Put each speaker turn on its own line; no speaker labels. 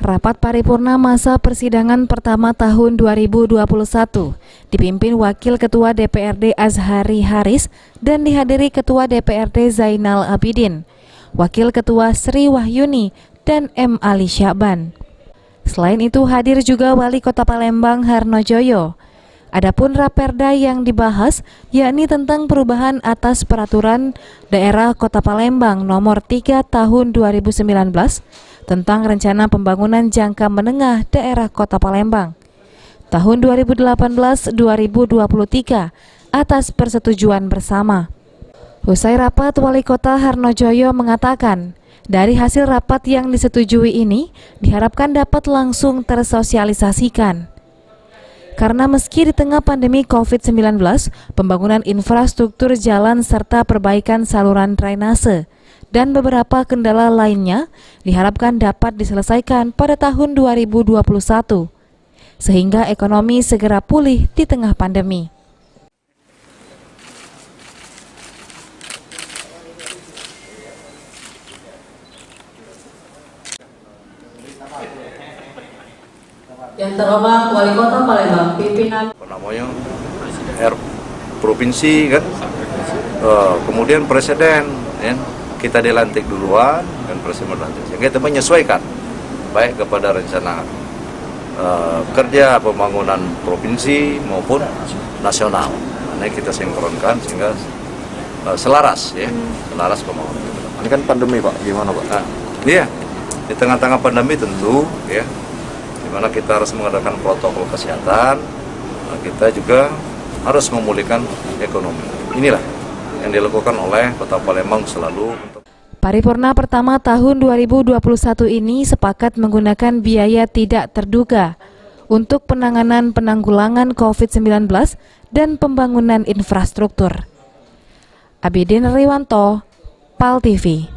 Rapat paripurna masa persidangan pertama tahun 2021 dipimpin Wakil Ketua DPRD Azhari Haris dan dihadiri Ketua DPRD Zainal Abidin, Wakil Ketua Sri Wahyuni, dan M. Ali Sya'ban. Selain itu hadir juga Wali Kota Palembang Harnojoyo. Adapun raperda yang dibahas yakni tentang perubahan atas peraturan daerah Kota Palembang nomor 3 tahun 2019 tentang rencana pembangunan jangka menengah daerah Kota Palembang tahun 2018-2023 atas persetujuan bersama. Usai rapat, Wali Kota Harnojoyo mengatakan, dari hasil rapat yang disetujui ini diharapkan dapat langsung tersosialisasikan. Karena meski di tengah pandemi COVID-19, pembangunan infrastruktur jalan serta perbaikan saluran drainase dan beberapa kendala lainnya diharapkan dapat diselesaikan pada tahun 2021, sehingga ekonomi segera pulih di tengah pandemi.
Yang terhormat Wali Kota Palembang, pimpinan
provinsi kan, kemudian presiden, ya, kita dilantik duluan dan presiden berlantik. Sehingga kita menyesuaikan baik kepada rencana kerja pembangunan provinsi maupun nasional. Ini kita sinkronkan sehingga selaras, ya, selaras pembangunan.
Ini kan pandemi Pak, gimana Pak?
Nah, iya, di tengah-tengah pandemi tentu, ya, dimana kita harus mengadakan protokol kesehatan, kita juga harus memulihkan ekonomi. Inilah yang dilakukan oleh Kota Palembang selalu.
Paripurna pertama tahun 2021 ini sepakat menggunakan biaya tidak terduga untuk penanggulangan COVID-19 dan pembangunan infrastruktur. Abidin Riwanto, PAL TV.